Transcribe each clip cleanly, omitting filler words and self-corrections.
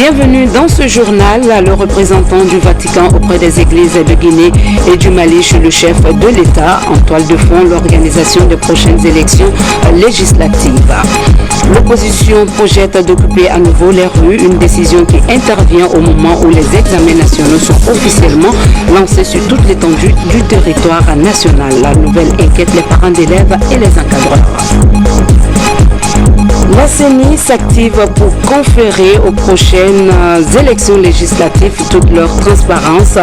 Bienvenue dans ce journal. Le représentant du Vatican auprès des églises de Guinée et du Mali chez le chef de l'État. En toile de fond, l'organisation des prochaines élections législatives. L'opposition projette d'occuper à nouveau les rues, une décision qui intervient au moment où les examens nationaux sont officiellement lancés sur toute l'étendue du territoire national. La nouvelle inquiète les parents d'élèves et les encadreurs. La CENI s'active pour conférer aux prochaines élections législatives toute leur transparence.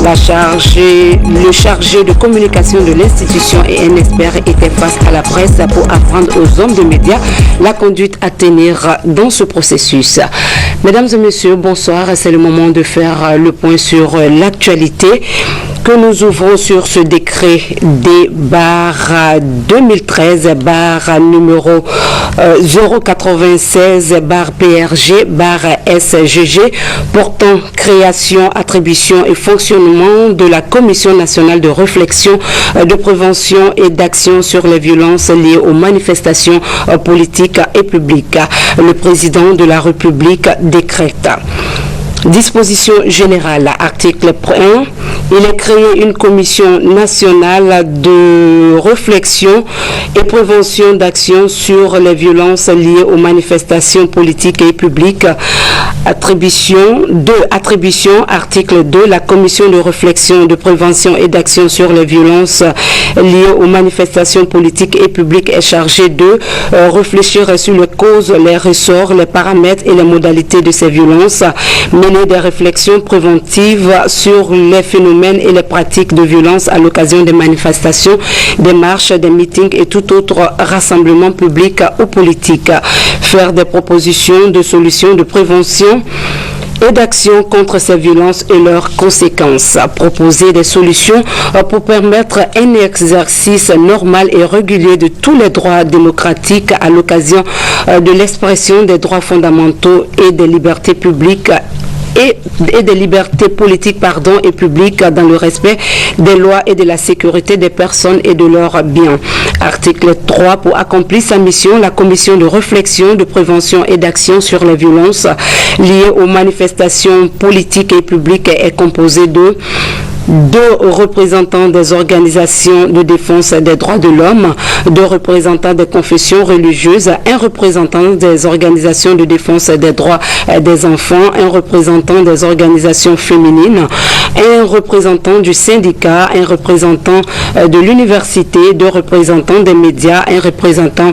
Le chargé de communication de l'institution et un expert étaient face à la presse pour apprendre aux hommes de médias la conduite à tenir dans ce processus. Mesdames et messieurs, bonsoir. C'est le moment de faire le point sur l'actualité que nous ouvrons sur ce décret D/2013 numéro 096/PRG/SGG portant création, attribution et fonctionnement de la Commission nationale de réflexion, de prévention et d'action sur les violences liées aux manifestations politiques et publiques. Le président de la République décrète. Disposition générale, article 1, il est créé une commission nationale de réflexion et prévention d'action sur les violences liées aux manifestations politiques et publiques. Attribution, article 2, la commission de réflexion, de prévention et d'action sur les violences liées aux manifestations politiques et publiques est chargée de réfléchir sur les causes, les ressorts, les paramètres et les modalités de ces violences, mener des réflexions préventives sur les phénomènes et les pratiques de violence à l'occasion des manifestations, des marches, des meetings et tout autre rassemblement public ou politique, faire des propositions de solutions de prévention et d'action contre ces violences et leurs conséquences. Proposer des solutions pour permettre un exercice normal et régulier de tous les droits démocratiques à l'occasion de l'expression des droits fondamentaux et des libertés publiques et des libertés politiques et publiques dans le respect des lois et de la sécurité des personnes et de leurs biens. Article 3, pour accomplir sa mission, la commission de réflexion, de prévention et d'action sur les violences liées aux manifestations politiques et publiques est composée de 2 représentants des organisations de défense des droits de l'homme, 2 représentants des confessions religieuses, 1 représentant des organisations de défense des droits des enfants, 1 représentant des organisations féminines, 1 représentant du syndicat, 1 représentant de l'université, 2 représentants des médias, 1 représentant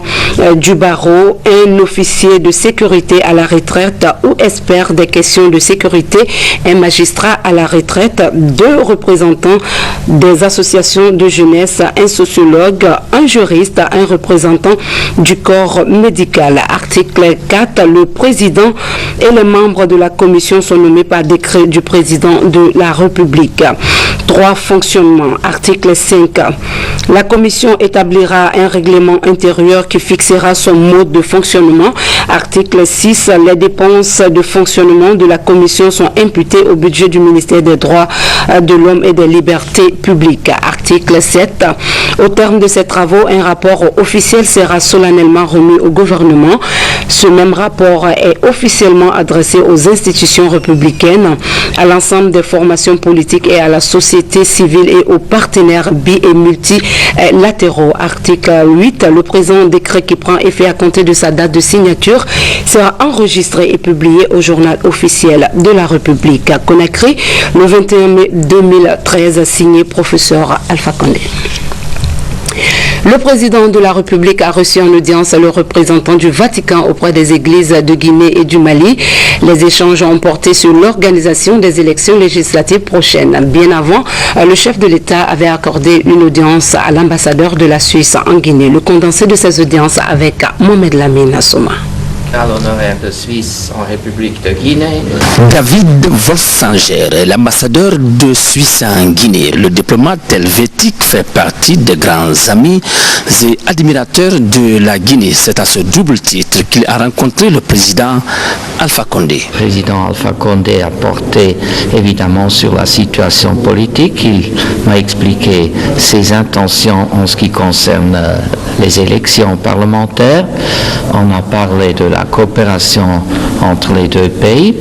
du barreau, 1 officier de sécurité à la retraite ou expert des questions de sécurité, 1 magistrat à la retraite, 2 représentants des associations de jeunesse, 1 sociologue, 1 juriste, 1 représentant du corps médical. Article 4, le président et les membres de la commission sont nommés par décret du président de la République. 3. Fonctionnement. Article 5. La commission établira un règlement intérieur qui fixera son mode de fonctionnement. Article 6. Les dépenses de fonctionnement de la commission sont imputées au budget du ministère des droits de l'homme et des libertés publiques. Article 7. Au terme de ces travaux, un rapport officiel sera solennellement remis au gouvernement. Ce même rapport est officiellement adressé aux institutions républicaines, à l'ensemble des formations politiques et à la société civile et aux partenaires bi- et multilatéraux. Article 8. Le présent décret qui prend effet à compter de sa date de signature sera enregistré et publié au journal officiel de la République. À Conakry, le 21 mai 2013, signé professeur Alpha Condé. Le président de la République a reçu en audience le représentant du Vatican auprès des églises de Guinée et du Mali. Les échanges ont porté sur l'organisation des élections législatives prochaines. Bien avant, le chef de l'État avait accordé une audience à l'ambassadeur de la Suisse en Guinée. Le condensé de ces audiences avec Mohamed Lamine Soma. L'honoraire de Suisse en République de Guinée. David Wolfsanger, l'ambassadeur de Suisse en Guinée. Le diplomate helvétique fait partie des grands amis et admirateurs de la Guinée. C'est à ce double titre qu'il a rencontré le président Alpha Condé. Le président Alpha Condé a porté évidemment sur la situation politique. Il m'a expliqué ses intentions en ce qui concerne les élections parlementaires. On a parlé de la coopération entre les deux pays.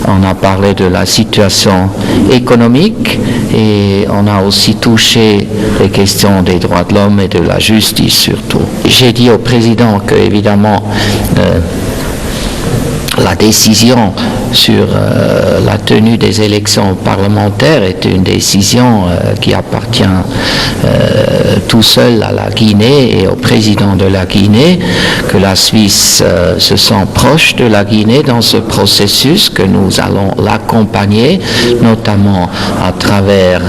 On a parlé de la situation économique et on a aussi touché les questions des droits de l'homme et de la justice surtout. J'ai dit au président que évidemment la décision sur la tenue des élections parlementaires est une décision qui appartient tout seul à la Guinée et au président de la Guinée, que la Suisse se sent proche de la Guinée dans ce processus, que nous allons l'accompagner, notamment à travers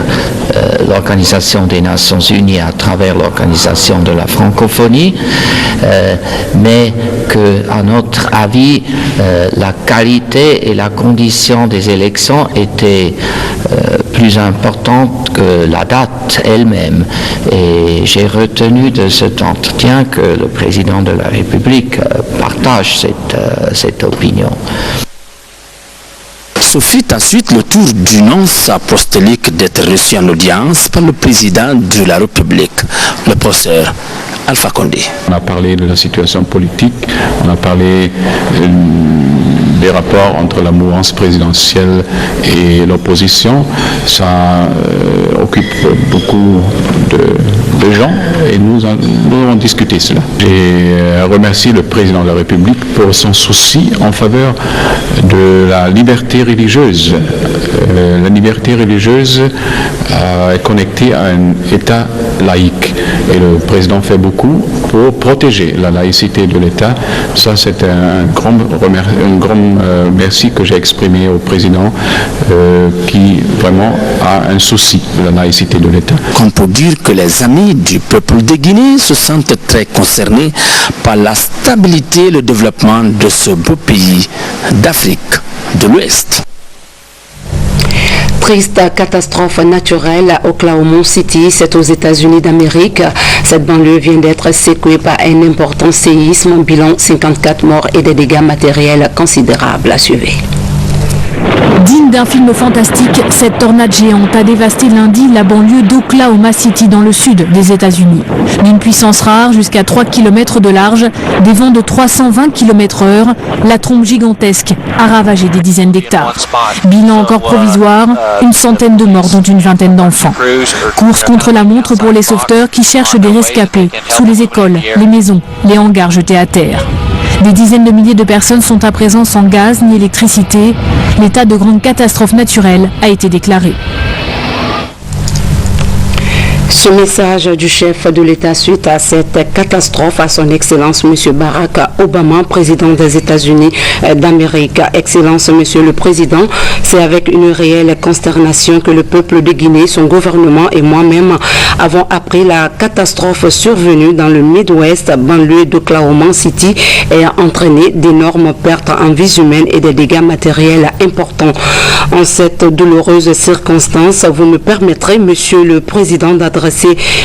l'Organisation des Nations Unies, à travers l'Organisation de la francophonie, mais que, à notre avis, la qualité et la condition des élections étaient plus importantes que la date elle-même. Et j'ai retenu de cet entretien que le président de la République partage cette opinion. Ce fut ensuite le tour du nonce apostolique d'être reçu en audience par le président de la République, le professeur Alpha Condé. On a parlé de la situation politique, on a parlé des rapports entre la mouvance présidentielle et l'opposition. Ça occupe beaucoup de gens et nous avons discuté cela. J'ai remercié le président de la République pour son souci en faveur de la liberté religieuse. La liberté religieuse est connectée à un État laïque et le président fait beaucoup pour protéger la laïcité de l'État. Ça, c'est un grand merci que j'ai exprimé au président qui vraiment a un souci de la laïcité de l'État. Comme pour dire que les amis du peuple de Guinée se sentent très concernés par la stabilité et le développement de ce beau pays d'Afrique de l'Ouest. Triste catastrophe naturelle à Oklahoma City, c'est aux États-Unis d'Amérique. Cette banlieue vient d'être secouée par un important séisme, bilan 54 morts et des dégâts matériels considérables. À suivre. Digne d'un film fantastique, cette tornade géante a dévasté lundi la banlieue d'Oklahoma City dans le sud des États-Unis. D'une puissance rare, jusqu'à 3 km de large, des vents de 320 km/h, la trombe gigantesque a ravagé des dizaines d'hectares. Bilan encore provisoire, une centaine de morts dont une vingtaine d'enfants. Course contre la montre pour les sauveteurs qui cherchent des rescapés sous les écoles, les maisons, les hangars jetés à terre. Des dizaines de milliers de personnes sont à présent sans gaz ni électricité. L'état de grande catastrophe naturelle a été déclaré. Ce message du chef de l'État suite à cette catastrophe à son Excellence M. Barack Obama, président des États-Unis d'Amérique. Excellence Monsieur le Président, c'est avec une réelle consternation que le peuple de Guinée, son gouvernement et moi-même avons appris la catastrophe survenue dans le Midwest, banlieue d'Oklahoma City, et a entraîné d'énormes pertes en vies humaines et des dégâts matériels importants. En cette douloureuse circonstance, vous me permettrez, Monsieur le Président, d'adresser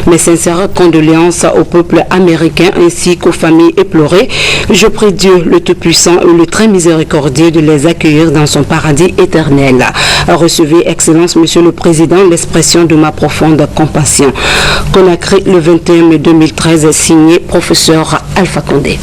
mes sincères condoléances au peuple américain ainsi qu'aux familles éplorées. Je prie Dieu le Tout-Puissant et le très miséricordieux de les accueillir dans son paradis éternel. Recevez, Excellence, Monsieur le Président, l'expression de ma profonde compassion. Conakry, le 21 mai 2013, signé professeur Alpha Condé.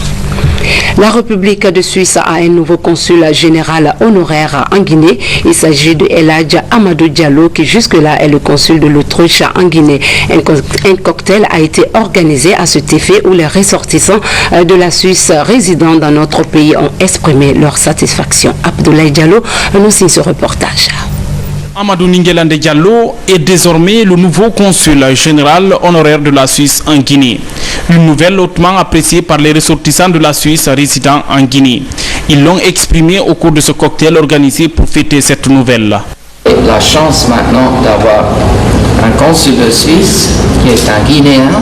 La République de Suisse a un nouveau consul général honoraire en Guinée. Il s'agit de El Hadj Amadou Diallo qui jusque-là est le consul de l'Autruche en Guinée. Un cocktail a été organisé à cet effet où les ressortissants de la Suisse résidant dans notre pays ont exprimé leur satisfaction. Abdoulaye Diallo nous signe ce reportage. Amadou Ningelande Diallo est désormais le nouveau consul général honoraire de la Suisse en Guinée. Une nouvelle hautement appréciée par les ressortissants de la Suisse résidant en Guinée. Ils l'ont exprimé au cours de ce cocktail organisé pour fêter cette nouvelle. La chance maintenant d'avoir un consul de Suisse qui est un Guinéen,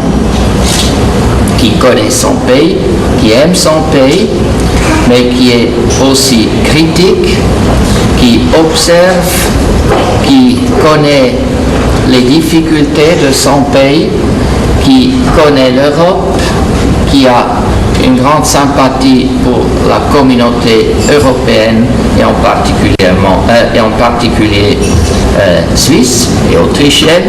qui connaît son pays, qui aime son pays, mais qui est aussi critique, qui observe, qui connaît les difficultés de son pays, qui connaît l'Europe, qui a une grande sympathie pour la communauté européenne et en particulier suisse et autrichienne.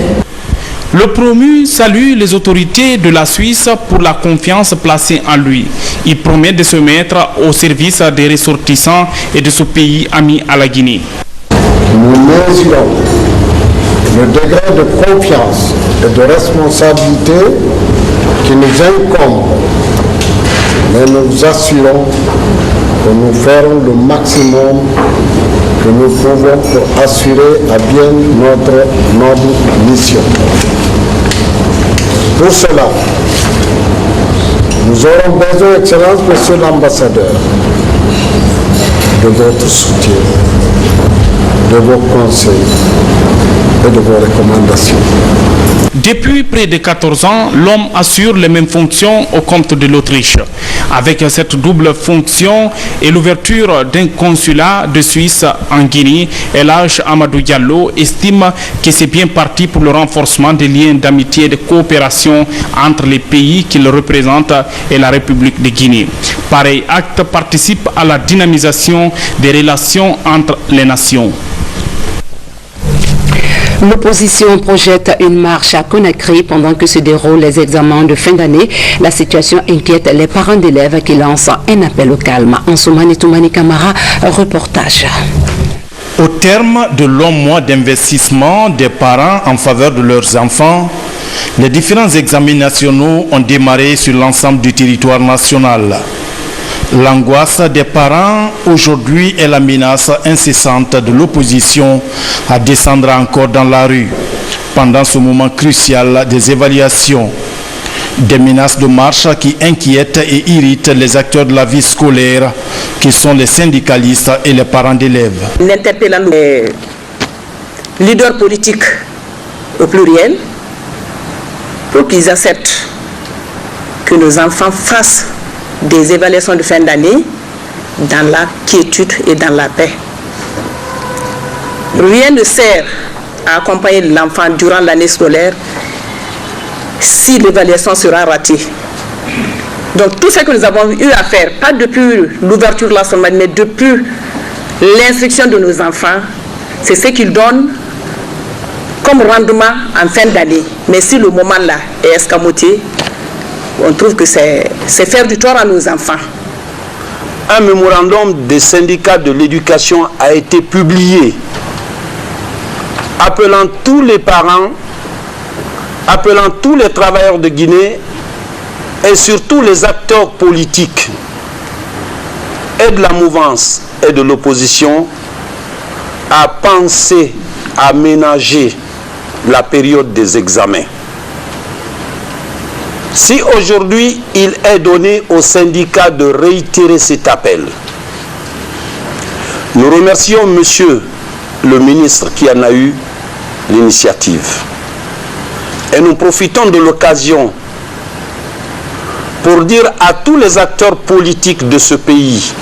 Le promu salue les autorités de la Suisse pour la confiance placée en lui. Il promet de se mettre au service des ressortissants et de ce pays ami à la Guinée. Nous mesurons le degré de confiance et de responsabilité qui nous incombe, mais nous assurons que nous ferons le maximum que nous pouvons pour assurer à bien notre noble mission. Pour cela, nous aurons besoin, Excellence, Monsieur l'Ambassadeur, de votre soutien, de vos conseils et de vos recommandations. Depuis près de 14 ans, l'homme assure les mêmes fonctions au compte de l'Autriche. Avec cette double fonction et l'ouverture d'un consulat de Suisse en Guinée, El Hadj Amadou Diallo estime que c'est bien parti pour le renforcement des liens d'amitié et de coopération entre les pays qu'il représente et la République de Guinée. Pareil acte participe à la dynamisation des relations entre les nations. L'opposition projette une marche à Conakry pendant que se déroulent les examens de fin d'année. La situation inquiète les parents d'élèves qui lancent un appel au calme. Ansoumani Toumani Kamara, reportage. Au terme de longs mois d'investissement des parents en faveur de leurs enfants, les différents examens nationaux ont démarré sur l'ensemble du territoire national. L'angoisse des parents aujourd'hui est la menace incessante de l'opposition à descendre encore dans la rue pendant ce moment crucial des évaluations. Des menaces de marche qui inquiètent et irritent les acteurs de la vie scolaire, qui sont les syndicalistes et les parents d'élèves. Nous interpellons les leaders politiques au pluriel pour qu'ils acceptent que nos enfants fassent des évaluations de fin d'année dans la quiétude et dans la paix. Rien ne sert à accompagner l'enfant durant l'année scolaire si l'évaluation sera ratée. Donc tout ce que nous avons eu à faire, pas depuis l'ouverture de la semaine, mais depuis l'instruction de nos enfants, c'est ce qu'ils donnent comme rendement en fin d'année. Mais si le moment là est escamoté, on trouve que c'est faire du tort à nos enfants. Un mémorandum des syndicats de l'éducation a été publié appelant tous les parents, appelant tous les travailleurs de Guinée et surtout les acteurs politiques et de la mouvance et de l'opposition à penser, à ménager la période des examens. Si aujourd'hui il est donné aux syndicats de réitérer cet appel, nous remercions monsieur le ministre qui en a eu l'initiative. Et nous profitons de l'occasion pour dire à tous les acteurs politiques de ce pays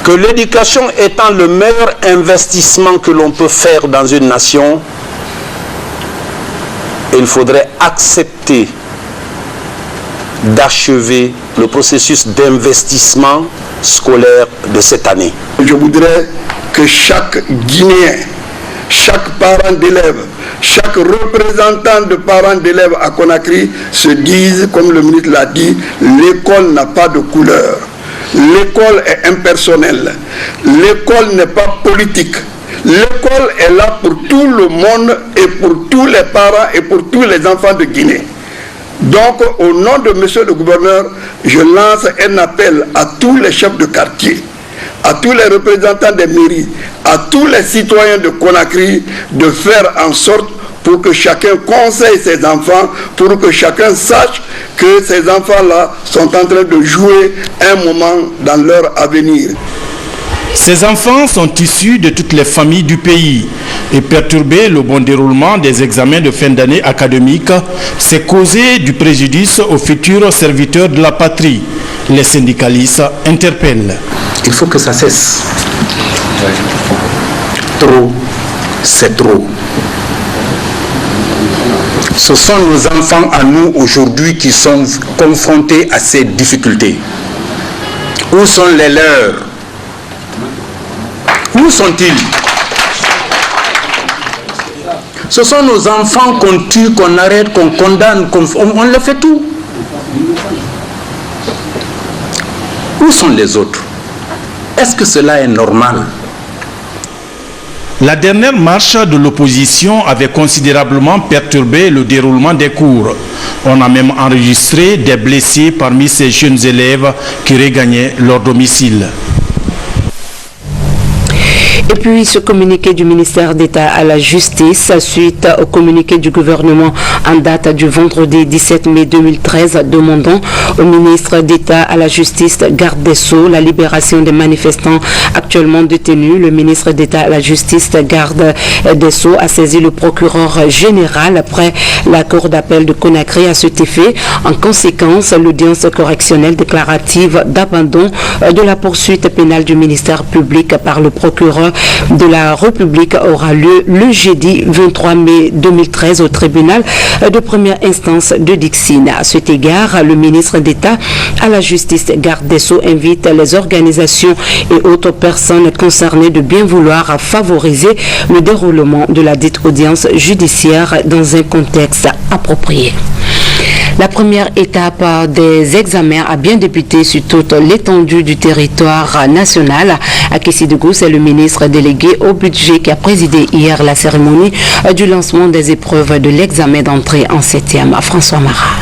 que l'éducation étant le meilleur investissement que l'on peut faire dans une nation, il faudrait accepter d'achever le processus d'investissement scolaire de cette année. Je voudrais que chaque Guinéen, chaque parent d'élève, chaque représentant de parents d'élèves à Conakry se dise, comme le ministre l'a dit, l'école n'a pas de couleur. L'école est impersonnelle. L'école n'est pas politique. L'école est là pour tout le monde et pour tous les parents et pour tous les enfants de Guinée. Donc, au nom de monsieur le gouverneur, je lance un appel à tous les chefs de quartier, à tous les représentants des mairies, à tous les citoyens de Conakry de faire en sorte pour que chacun conseille ses enfants, pour que chacun sache que ces enfants-là sont en train de jouer un moment dans leur avenir. Ces enfants sont issus de toutes les familles du pays et perturber le bon déroulement des examens de fin d'année académique, c'est causer du préjudice aux futurs serviteurs de la patrie. Les syndicalistes interpellent. Il faut que ça cesse. Trop, c'est trop. Ce sont nos enfants à nous aujourd'hui qui sont confrontés à ces difficultés. Où sont les leurs? Où sont-ils? Ce sont nos enfants qu'on tue, qu'on arrête, qu'on condamne, on le fait tout. Où sont les autres? Est-ce que cela est normal? La dernière marche de l'opposition avait considérablement perturbé le déroulement des cours. On a même enregistré des blessés parmi ces jeunes élèves qui regagnaient leur domicile. Et puis ce communiqué du ministère d'État à la Justice, suite au communiqué du gouvernement en date du vendredi 17 mai 2013, demandant au ministre d'État à la Justice, garde des Sceaux, la libération des manifestants actuellement détenus. Le ministre d'État à la Justice, garde des Sceaux, a saisi le procureur général après la cour d'appel de Conakry à cet effet. En conséquence, l'audience correctionnelle déclarative d'abandon de la poursuite pénale du ministère public par le procureur de la République aura lieu le jeudi 23 mai 2013 au tribunal de première instance de Dixine. À cet égard, le ministre d'État à la Justice, garde des Sceaux, invite les organisations et autres personnes concernées de bien vouloir favoriser le déroulement de la dite audience judiciaire dans un contexte approprié. La première étape des examens a bien débuté sur toute l'étendue du territoire national. À Kessidegou, c'est le ministre délégué au budget qui a présidé hier la cérémonie du lancement des épreuves de l'examen d'entrée en 7e. François Marat.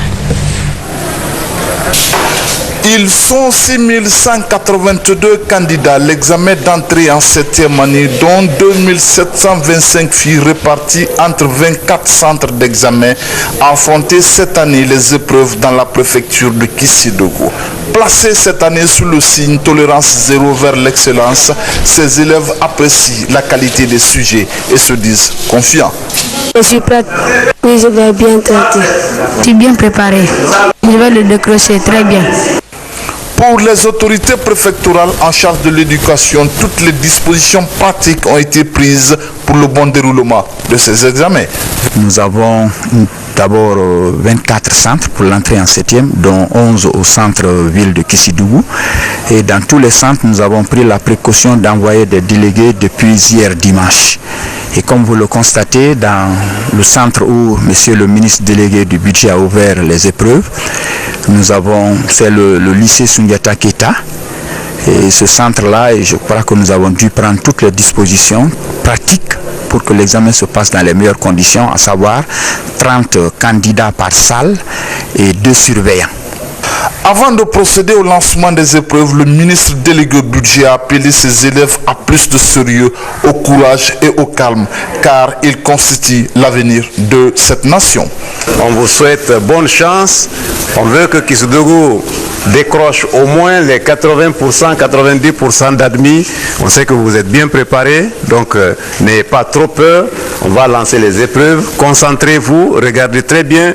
Ils sont 6182 candidats à l'examen d'entrée en 7e année, dont 2725 filles réparties entre 24 centres d'examen, affronter cette année les épreuves dans la préfecture de Kessidegou. Placés cette année sous le signe tolérance zéro vers l'excellence, ces élèves apprécient la qualité des sujets et se disent confiants. Je suis prête, oui, je vais bien traiter. Je suis bien préparé, je vais le décrocher très bien. Pour les autorités préfectorales en charge de l'éducation, toutes les dispositions pratiques ont été prises pour le bon déroulement de ces examens. Nous avons d'abord 24 centres pour l'entrée en 7e, dont 11 au centre-ville de Kessidegou. Et dans tous les centres, nous avons pris la précaution d'envoyer des délégués depuis hier dimanche. Et comme vous le constatez, dans le centre où M. le ministre délégué du budget a ouvert les épreuves, nous avons fait le lycée Sundiata Keita. Et ce centre-là, et je crois que nous avons dû prendre toutes les dispositions pratiques pour que l'examen se passe dans les meilleures conditions, à savoir 30 candidats par salle et 2 surveillants. Avant de procéder au lancement des épreuves, le ministre délégué au budget a appelé ses élèves à plus de sérieux, au courage et au calme, car ils constituent l'avenir de cette nation. On vous souhaite bonne chance. On veut que Kessidegou décroche au moins les 80%, 90% d'admis. On sait que vous êtes bien préparés, donc n'ayez pas trop peur. On va lancer les épreuves. Concentrez-vous, regardez très bien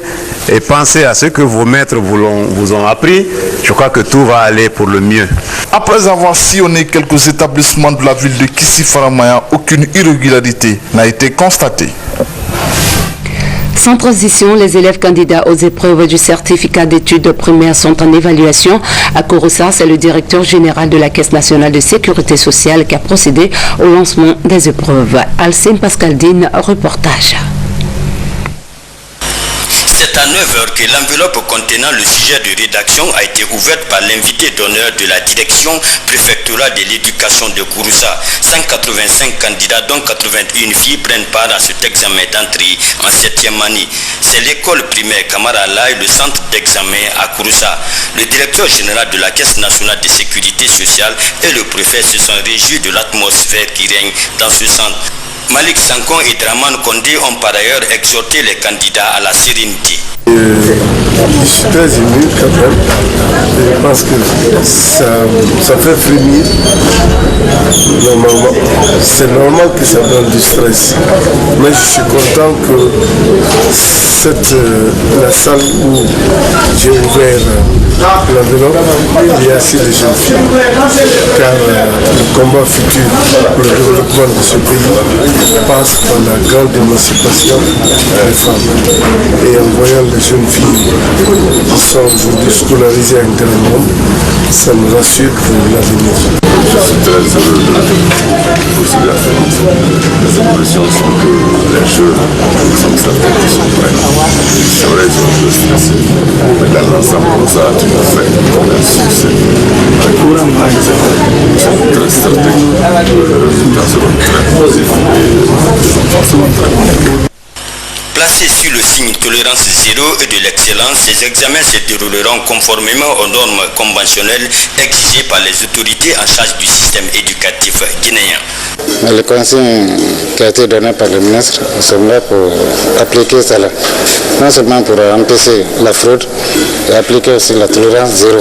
et pensez à ce que vos maîtres vous ont appris. Je crois que tout va aller pour le mieux. Après avoir sillonné quelques établissements de la ville de Kissi-Faramaya, aucune irrégularité n'a été constatée. Sans transition, les élèves candidats aux épreuves du certificat d'études primaires sont en évaluation. À Kouroussa, c'est le directeur général de la Caisse nationale de sécurité sociale qui a procédé au lancement des épreuves. Alcine Pascaldine, reportage. C'est à 9h que l'enveloppe contenant le sujet de rédaction a été ouverte par l'invité d'honneur de la direction préfectorale de l'éducation de Kouroussa. 185 candidats, dont 81 filles, prennent part à cet examen d'entrée en 7e année. C'est l'école primaire Kamarala et le centre d'examen à Kouroussa. Le directeur général de la Caisse nationale de sécurité sociale et le préfet se sont réjouis de l'atmosphère qui règne dans ce centre. Malik Sankon et Draman Kondé ont par ailleurs exhorté les candidats à la sérénité. Je suis très ému quand même. Je pense que ça fait frémir. Normalement, c'est normal que ça donne du stress. Mais je suis content que la salle où j'ai ouvert l'enveloppe, il y a assez de jeunes filles. Car le combat futur pour le développement de ce pays passe par la grande émancipation des femmes. Et en voyant les jeunes filles qui sont aujourd'hui scolarisées à Internet, ça me rassure pour l'avenir. Je suis très heureux de poser la séance. Les impressions sont que les jeunes, nous sommes certains qui sont prêts. C'est vrai, ils sont un peu stressés. Mais dans l'ensemble, ça a toujours fait un succès. C'est très certain que les résultats seront très positifs et les enfants seront très bons. Placés sur le signe tolérance zéro et de l'excellence, ces examens se dérouleront conformément aux normes conventionnelles exigées par les autorités en charge du système éducatif guinéen. Le consigne qui a été donné par le ministre, nous sommes là pour appliquer cela. Non seulement pour empêcher la fraude, et appliquer aussi la tolérance zéro.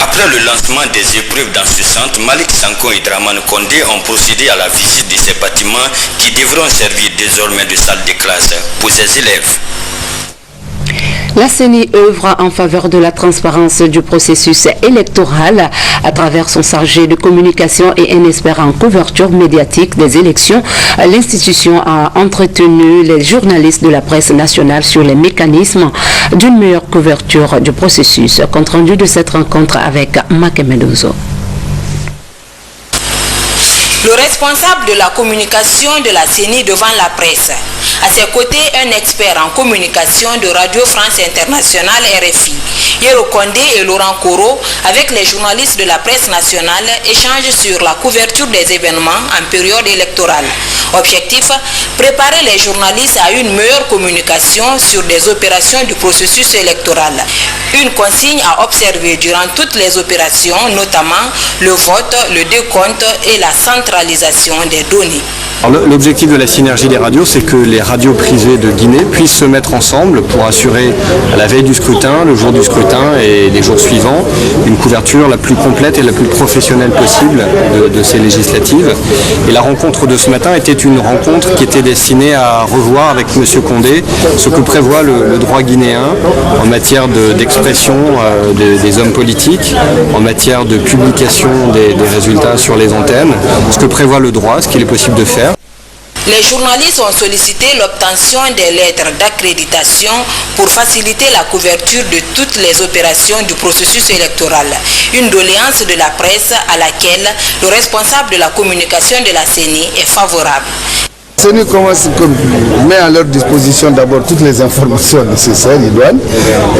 Après le lancement des épreuves dans ce centre, Malik Sanko et Draman Kondé ont procédé à la visite de ces bâtiments qui devront servir désormais de salle de classe pour ses élèves. La CENI œuvre en faveur de la transparence du processus électoral à travers son chargé de communication et un expert en couverture médiatique des élections. L'institution a entretenu les journalistes de la presse nationale sur les mécanismes d'une meilleure couverture du processus. Compte rendu de cette rencontre avec Makemedozo. Le responsable de la communication de la CENI devant la presse. À ses côtés, un expert en communication de Radio France Internationale RFI. Yero Kondé et Laurent Koro, avec les journalistes de la presse nationale, échangent sur la couverture des événements en période électorale. Objectif, préparer les journalistes à une meilleure communication sur des opérations du processus électoral. Une consigne à observer durant toutes les opérations, notamment le vote, le décompte et la centralisation des données. L'objectif de la synergie des radios, c'est que les radios privées de Guinée puissent se mettre ensemble pour assurer à la veille du scrutin, le jour du scrutin et les jours suivants, une couverture la plus complète et la plus professionnelle possible de ces législatives. Et la rencontre de ce matin était une rencontre qui était destinée à revoir avec M. Kondé ce que prévoit le droit guinéen en matière d'expression des hommes politiques, en matière de publication des résultats sur les antennes, ce que prévoit le droit, ce qu'il est possible de faire. Les journalistes ont sollicité l'obtention des lettres d'accréditation pour faciliter la couverture de toutes les opérations du processus électoral. Une doléance de la presse à laquelle le responsable de la communication de la CENI est favorable. La CENI met à leur disposition d'abord toutes les informations nécessaires, idoines,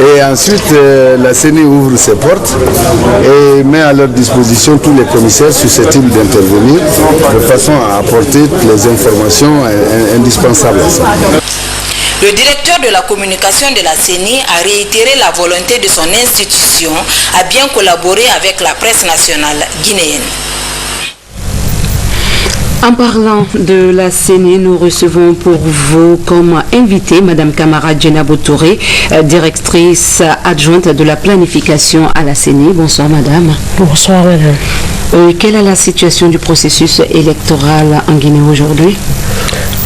et ensuite la CENI ouvre ses portes et met à leur disposition tous les commissaires susceptibles d'intervenir de façon à apporter les informations indispensables à ça. Le directeur de la communication de la CENI a réitéré la volonté de son institution à bien collaborer avec la presse nationale guinéenne. En parlant de la CENI, nous recevons pour vous comme invité Madame Kamara Djenabou Touré, directrice adjointe de la planification à la CENI. Bonsoir Madame. Bonsoir Madame. Quelle est la situation du processus électoral en Guinée aujourd'hui?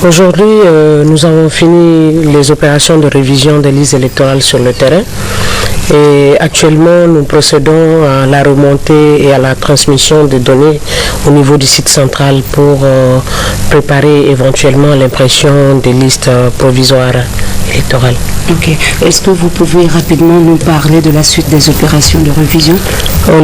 Aujourd'hui, nous avons fini les opérations de révision des listes électorales sur le terrain. Et actuellement, nous procédons à la remontée et à la transmission des données au niveau du site central pour préparer éventuellement l'impression des listes provisoires électorales. Ok. Est-ce que vous pouvez rapidement nous parler de la suite des opérations de révision?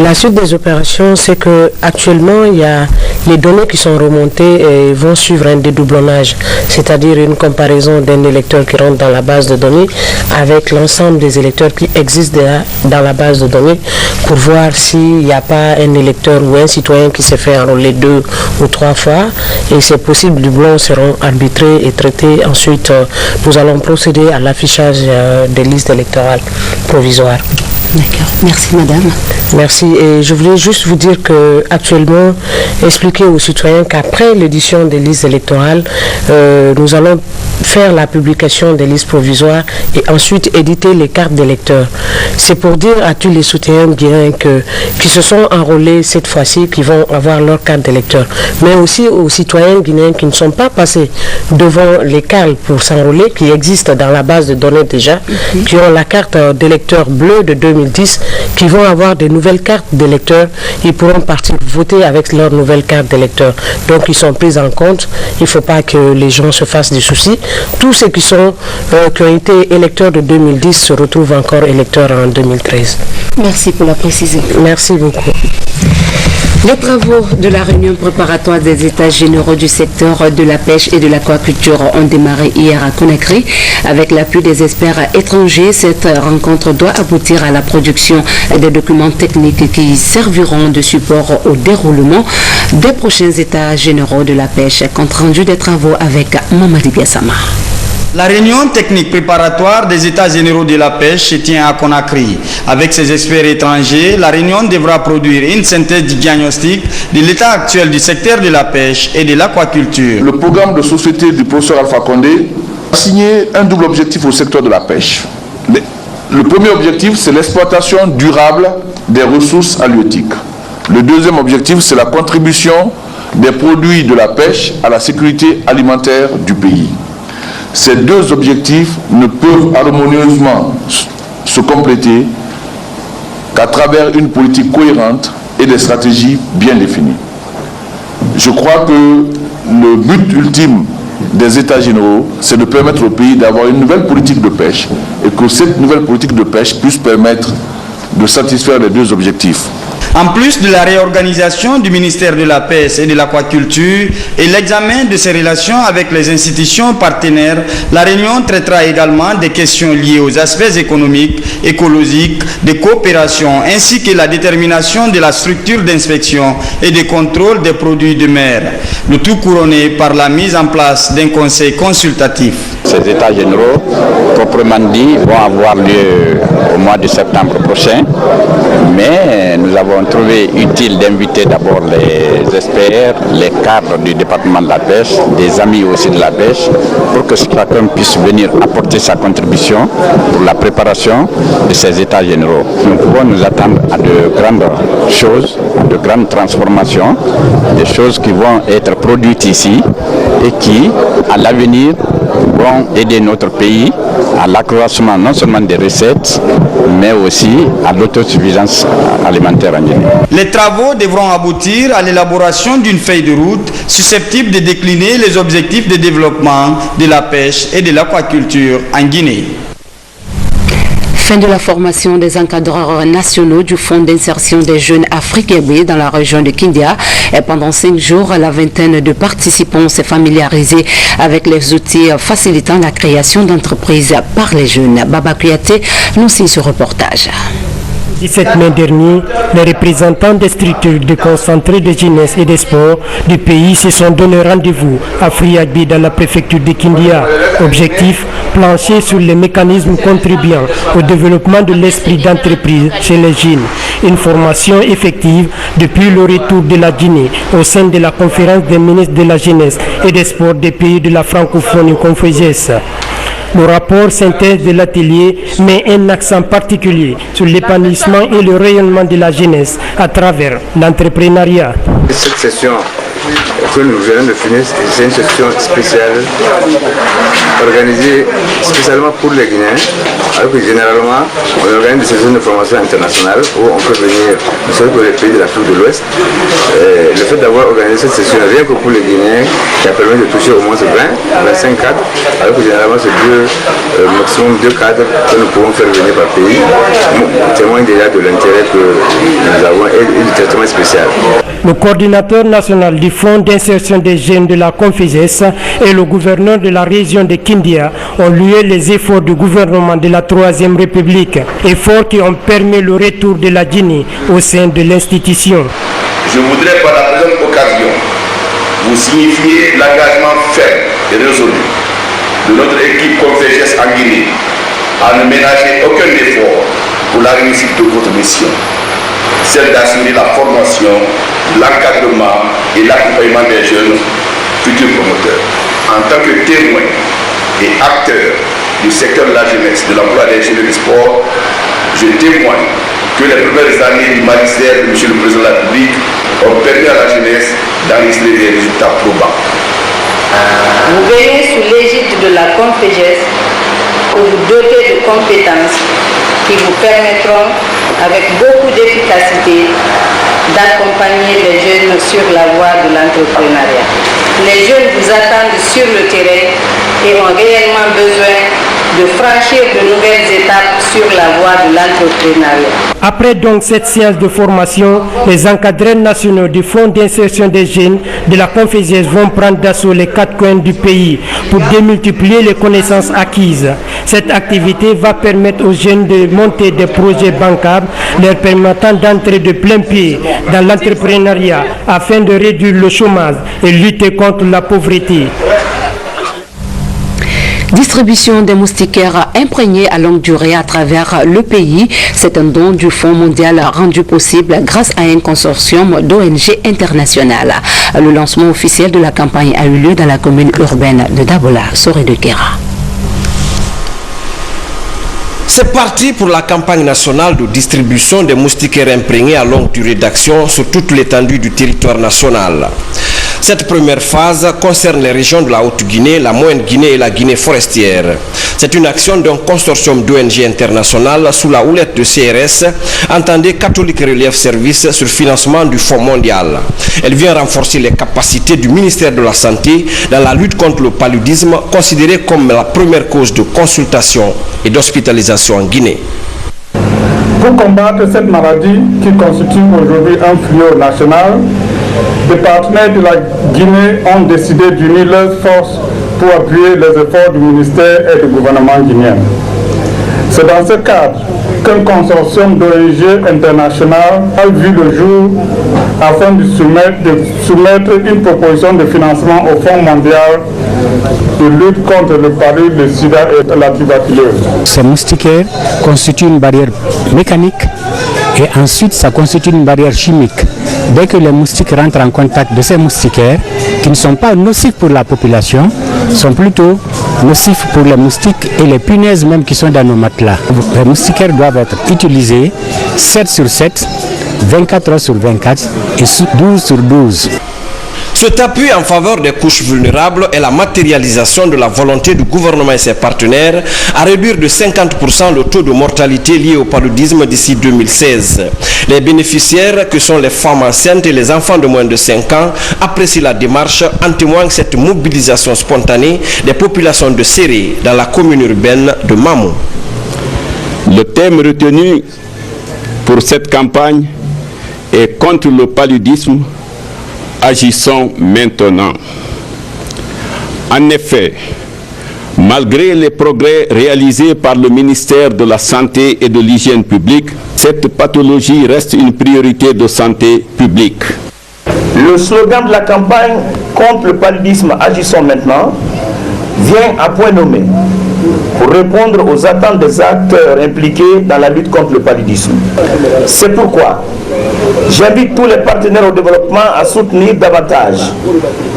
La suite des opérations, c'est que actuellement, il y a les données qui sont remontées et vont suivre un dédoublonnage, c'est-à-dire une comparaison d'un électeur qui rentre dans la base de données avec l'ensemble des électeurs qui existent dans la base de données pour voir s'il n'y a pas un électeur ou un citoyen qui s'est fait enrôler 2 ou 3 fois, et c'est possible, les doublons seront arbitrés et traités. Ensuite, nous allons procéder à l'affichage des listes électorales provisoires. D'accord. Merci Madame. Merci. Et je voulais juste vous dire que actuellement, expliquer aux citoyens qu'après l'édition des listes électorales, nous allons faire la publication des listes provisoires et ensuite éditer les cartes d'électeurs. C'est pour dire à tous les soutiens guinéens qui se sont enrôlés cette fois-ci, qui vont avoir leur carte d'électeur, mais aussi aux citoyens guinéens qui ne sont pas passés devant les cales pour s'enrôler, qui existent dans la base de données déjà, qui ont la carte d'électeur bleue de 2010, qui vont avoir des nouvelles cartes d'électeurs, ils pourront partir voter avec leur nouvelle carte d'électeur. Donc ils sont pris en compte, il ne faut pas que les gens se fassent des soucis. Tous ceux qui ont été électeurs de 2010 se retrouvent encore électeurs en 2013. Merci pour la précision. Merci beaucoup. Les travaux de la réunion préparatoire des États généraux du secteur de la pêche et de l'aquaculture ont démarré hier à Conakry. Avec l'appui des experts étrangers, cette rencontre doit aboutir à la production des documents techniques qui serviront de support au déroulement des prochains États généraux de la pêche. Compte rendu des travaux avec Mamadi Biassama. La réunion technique préparatoire des États généraux de la pêche se tient à Conakry. Avec ses experts étrangers, la réunion devra produire une synthèse du diagnostic de l'état actuel du secteur de la pêche et de l'aquaculture. Le programme de société du professeur Alpha Condé a signé un double objectif au secteur de la pêche. Le premier objectif, c'est l'exploitation durable des ressources halieutiques. Le deuxième objectif, c'est la contribution des produits de la pêche à la sécurité alimentaire du pays. Ces deux objectifs ne peuvent harmonieusement se compléter qu'à travers une politique cohérente et des stratégies bien définies. Je crois que le but ultime des États généraux, c'est de permettre au pays d'avoir une nouvelle politique de pêche et que cette nouvelle politique de pêche puisse permettre de satisfaire les deux objectifs. En plus de la réorganisation du ministère de la Pêche et de l'Aquaculture et l'examen de ses relations avec les institutions partenaires, la réunion traitera également des questions liées aux aspects économiques, écologiques, de coopération, ainsi que la détermination de la structure d'inspection et de contrôle des produits de mer. Le tout couronné par la mise en place d'un conseil consultatif. Ces États généraux, proprement dit, vont avoir lieu au mois de septembre prochain, mais nous avons trouvé utile d'inviter d'abord les experts, les cadres du département de la pêche, des amis aussi de la pêche, pour que chacun puisse venir apporter sa contribution pour la préparation de ces États généraux. Nous pouvons nous attendre à de grandes choses, de grandes transformations, des choses qui vont être produites ici et qui, à l'avenir, vont aider notre pays à l'accroissement non seulement des recettes, mais aussi à l'autosuffisance alimentaire en Guinée. Les travaux devront aboutir à l'élaboration d'une feuille de route susceptible de décliner les objectifs de développement de la pêche et de l'aquaculture en Guinée. Fin de la formation des encadreurs nationaux du Fonds d'insertion des jeunes africains dans la région de Kindia. Et pendant 5 jours, la vingtaine de participants s'est familiarisée avec les outils facilitant la création d'entreprises par les jeunes. Baba Kouyaté nous signe ce reportage. 17 mai dernier, les représentants des structures déconcentrées de jeunesse et des sports du pays se sont donné rendez-vous à Friagbi dans la préfecture de Kindia. Objectif, plancher sur les mécanismes contribuant au développement de l'esprit d'entreprise chez les jeunes. Une formation effective depuis le retour de la Guinée au sein de la conférence des ministres de la jeunesse et des sports des pays de la francophonie confédérée. Le rapport synthèse de l'atelier met un accent particulier sur l'épanouissement et le rayonnement de la jeunesse à travers l'entrepreneuriat. Cette session que nous venons de finir, c'est une session spéciale organisée spécialement pour les Guinéens, alors que généralement on organise des sessions de formation internationale où on peut venir, ne serait-ce que les pays de l'Afrique de l'Ouest. Le fait d'avoir organisé cette session rien que pour les Guinéens qui a permis de toucher au moins 25 cadres, alors que généralement c'est maximum 2 cadres que nous pouvons faire venir par pays, témoigne déjà de l'intérêt que nous avons et du traitement spécial. Le coordinateur national du Fonds d'insertion des jeunes de la Confédération et le gouverneur de la région de Kindia ont loué les efforts du gouvernement de la Troisième République, efforts qui ont permis le retour de la Guinée au sein de l'institution. Je voudrais par la présente occasion vous signifier l'engagement ferme et résolu de notre équipe Confédération en Guinée à ne ménager aucun effort pour la réussite de votre mission, celle d'assurer la formation, l'encadrement et l'accompagnement des jeunes futurs promoteurs. En tant que témoin et acteur du secteur de la jeunesse, de l'emploi des jeunes et du sport, je témoigne que les premières années du magistère de M. le Président de la République ont permis à la jeunesse d'enregistrer des résultats probants. Vous veillez sous l'égide de la CONFEJES pour vous doter de compétences qui vous permettront, avec beaucoup d'efficacité, d'accompagner les jeunes sur la voie de l'entrepreneuriat. Les jeunes vous attendent sur le terrain et ont réellement besoin de franchir de nouvelles étapes sur la voie de l'entrepreneuriat. Après donc cette séance de formation, les encadreurs nationaux du Fonds d'insertion des jeunes de la CONFEJES vont prendre d'assaut les 4 coins du pays pour démultiplier les connaissances acquises. Cette activité va permettre aux jeunes de monter des projets bancables leur permettant d'entrer de plein pied dans l'entrepreneuriat afin de réduire le chômage et lutter contre la pauvreté. Distribution des moustiquaires imprégnés à longue durée à travers le pays. C'est un don du Fonds mondial rendu possible grâce à un consortium d'ONG internationales. Le lancement officiel de la campagne a eu lieu dans la commune urbaine de Dabola, Soré de Kera. C'est parti pour la campagne nationale de distribution des moustiquaires imprégnés à longue durée d'action sur toute l'étendue du territoire national. Cette première phase concerne les régions de la Haute-Guinée, la Moyenne-Guinée et la Guinée forestière. C'est une action d'un consortium d'ONG internationales sous la houlette de CRS, entendez Catholic Relief Service sur financement du Fonds mondial. Elle vient renforcer les capacités du ministère de la Santé dans la lutte contre le paludisme, considéré comme la première cause de consultation et d'hospitalisation en Guinée. Pour combattre cette maladie qui constitue aujourd'hui un fléau national, les partenaires de la Guinée ont décidé d'unir leurs forces pour appuyer les efforts du ministère et du gouvernement guinéen. C'est dans ce cadre qu'un consortium d'ONG internationales a vu le jour afin de soumettre une proposition de financement au Fonds mondial de lutte contre le paludisme, le sida et la tuberculose. Ces moustiquaires constituent une barrière mécanique et ensuite ça constitue une barrière chimique. Dès que les moustiques rentrent en contact de ces moustiquaires, qui ne sont pas nocifs pour la population, sont plutôt nocifs pour les moustiques et les punaises même qui sont dans nos matelas. Les moustiquaires doivent être utilisés 7 sur 7, 24 heures sur 24 et 12 sur 12. Cet appui en faveur des couches vulnérables est la matérialisation de la volonté du gouvernement et ses partenaires à réduire de 50% le taux de mortalité lié au paludisme d'ici 2016. Les bénéficiaires, que sont les femmes enceintes et les enfants de moins de 5 ans, apprécient la démarche, en témoigne cette mobilisation spontanée des populations de Séré dans la commune urbaine de Mamou. Le thème retenu pour cette campagne est contre le paludisme. Agissons maintenant. En effet, malgré les progrès réalisés par le ministère de la Santé et de l'Hygiène publique, cette pathologie reste une priorité de santé publique. Le slogan de la campagne contre le paludisme Agissons maintenant vient à point nommé pour répondre aux attentes des acteurs impliqués dans la lutte contre le paludisme. C'est pourquoi j'invite tous les partenaires au développement à soutenir davantage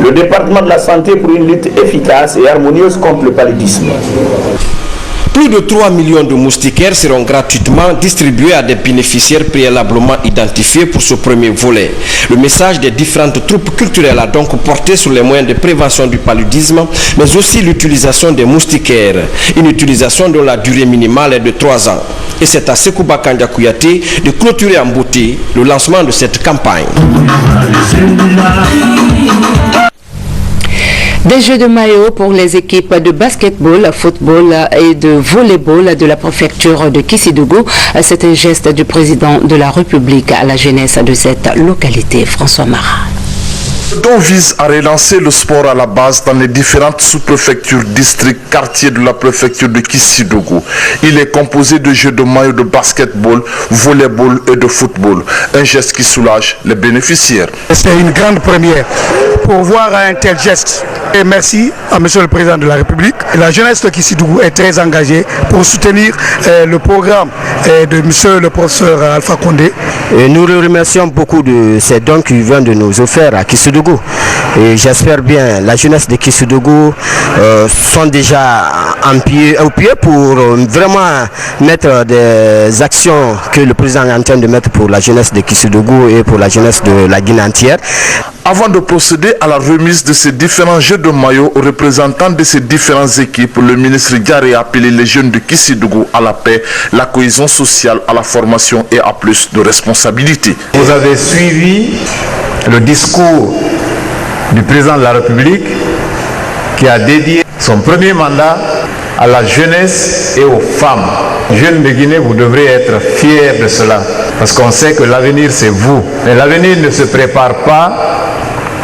le département de la santé pour une lutte efficace et harmonieuse contre le paludisme. Plus de 3 millions de moustiquaires seront gratuitement distribués à des bénéficiaires préalablement identifiés pour ce premier volet. Le message des différentes troupes culturelles a donc porté sur les moyens de prévention du paludisme, mais aussi l'utilisation des moustiquaires, une utilisation dont la durée minimale est de 3 ans. Et c'est à Sekouba Kandja Kouyaté de clôturer en beauté le lancement de cette campagne. Des jeux de maillot pour les équipes de basketball, football et de volleyball de la préfecture de Kissidougou. C'est un geste du président de la République à la jeunesse de cette localité, François Marat. Le don vise à relancer le sport à la base dans les différentes sous-préfectures, districts, quartiers de la préfecture de Kissidougou. Il est composé de jeux de maillot de basketball, volleyball et de football. Un geste qui soulage les bénéficiaires. C'est une grande première pour voir un tel geste Et merci à Monsieur le Président de la République. La jeunesse de Kissidougou est très engagée pour soutenir le programme de Monsieur le professeur Alpha Condé. Et nous le remercions beaucoup de ces dons qu'il vient de nous offrir à Kissidougou. Et j'espère bien la jeunesse de Kissidougou sont déjà au pied pour vraiment mettre des actions que le président est en train de mettre pour la jeunesse de Kissidougou et pour la jeunesse de la Guinée entière. Avant de procéder à la remise de ces différents jeux de maillots aux représentants de ces différentes équipes, le ministre Diaré a appelé les jeunes de Kissidougou à la paix, la cohésion sociale, à la formation et à plus de responsabilités. Vous avez suivi le discours du président de la République qui a dédié son premier mandat à la jeunesse et aux femmes. Jeunes de Guinée, vous devrez être fiers de cela, parce qu'on sait que l'avenir c'est vous. Mais l'avenir ne se prépare pas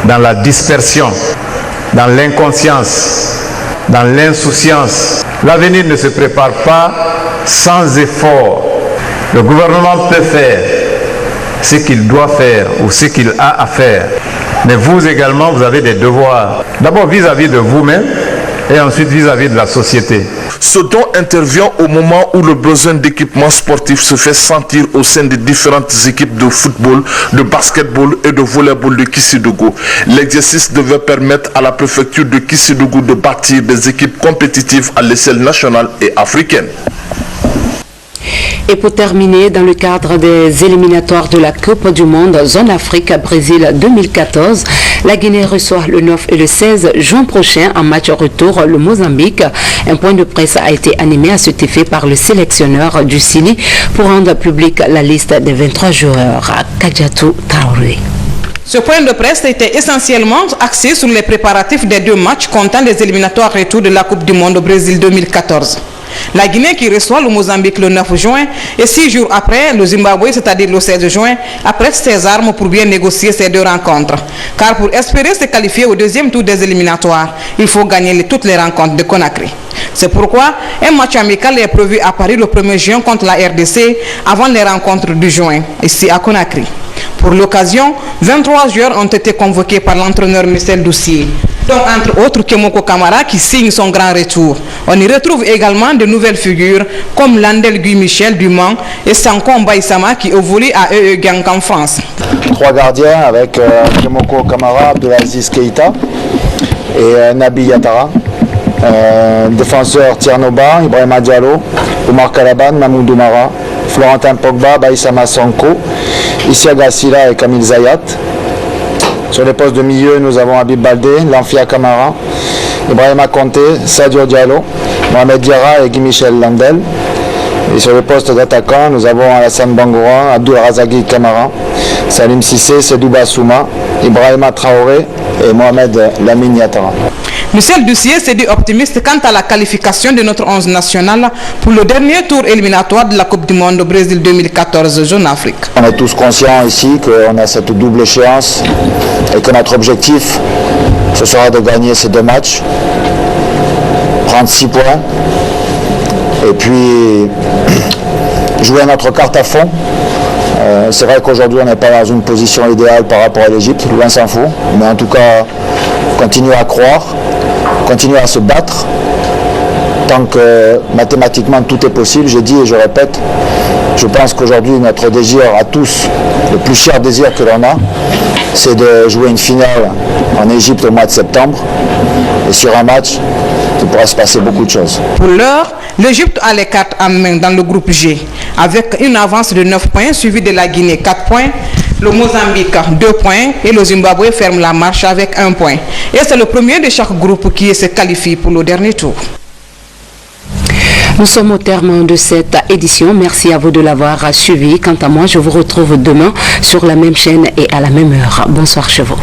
dans la dispersion, dans l'inconscience, dans l'insouciance. L'avenir ne se prépare pas sans effort. Le gouvernement peut faire ce qu'il doit faire ou ce qu'il a à faire. Mais vous également, vous avez des devoirs. D'abord vis-à-vis de vous-même et ensuite vis-à-vis de la société. Ce don intervient au moment où le besoin d'équipement sportif se fait sentir au sein des différentes équipes de football, de basketball et de volleyball de Kissidougou. L'exercice devait permettre à la préfecture de Kissidougou de bâtir des équipes compétitives à l'échelle nationale et africaine. Et pour terminer, dans le cadre des éliminatoires de la Coupe du Monde Zone Afrique-Brésil 2014, la Guinée reçoit le 9 et le 16 juin prochain en match retour le Mozambique. Un point de presse a été animé à cet effet par le sélectionneur du CINI pour rendre publique la liste des 23 joueurs. Kadjatou Traoré. Ce point de presse était essentiellement axé sur les préparatifs des deux matchs comptant des éliminatoires retour de la Coupe du Monde au Brésil 2014. La Guinée qui reçoit le Mozambique le 9 juin et 6 jours après, le Zimbabwe, c'est-à-dire le 16 juin, apprête ses armes pour bien négocier ces deux rencontres. Car pour espérer se qualifier au deuxième tour des éliminatoires, il faut gagner toutes les rencontres de Conakry. C'est pourquoi un match amical est prévu à Paris le 1er juin contre la RDC avant les rencontres du juin, ici à Conakry. Pour l'occasion, 23 joueurs ont été convoqués par l'entraîneur Michel Doucier, dont entre autres Kemoko Kamara qui signe son grand retour. On y retrouve également de nouvelles figures comme Landel Guy Michel du Mans et Sanko Mbaïsama qui évolue à Gang en France. 3 gardiens avec Kemoko Kamara, Abdelaziz Keita et Nabi Yatara. Défenseur Tiernoba, Ibrahima Diallo, Omar Kalaban, Mamoudou Mara, Florentin Pogba, Baïsama Sonko, Isiaga Silla et Kamil Zayat. Sur les postes de milieu, nous avons Habib Baldé, Lanfia Kamara, Ibrahima Conté, Sadio Diallo, Mohamed Diarra et Guy Michel Landel. Et sur les postes d'attaquants, nous avons Alassane Bangoura, Abdul Razagui Kamara, Salim Sissé, Sedou Bassouma, Ibrahima Traoré et Mohamed Lamine Yatara. Michel Doucier s'est dit optimiste quant à la qualification de notre 11 national pour le dernier tour éliminatoire de la Coupe du Monde au Brésil 2014 Jeune Afrique. On est tous conscients ici qu'on a cette double échéance et que notre objectif, ce sera de gagner ces deux matchs, prendre 6 points et puis jouer notre carte à fond. C'est vrai qu'aujourd'hui on n'est pas dans une position idéale par rapport à l'Égypte, loin s'en faut, mais en tout cas continuer à croire, continuer à se battre, tant que mathématiquement tout est possible. Je dis et je répète, je pense qu'aujourd'hui notre désir à tous, le plus cher désir que l'on a, c'est de jouer une finale en Égypte au mois de septembre, et sur un match, il pourrait se passer beaucoup de choses. Pour l'heure, l'Égypte a les cartes en main dans le groupe G, avec une avance de 9 points, suivi de la Guinée 4 points, le Mozambique 2 points et le Zimbabwe ferme la marche avec 1 point. Et c'est le premier de chaque groupe qui se qualifie pour le dernier tour. Nous sommes au terme de cette édition. Merci à vous de l'avoir suivi. Quant à moi, je vous retrouve demain sur la même chaîne et à la même heure. Bonsoir chez vous.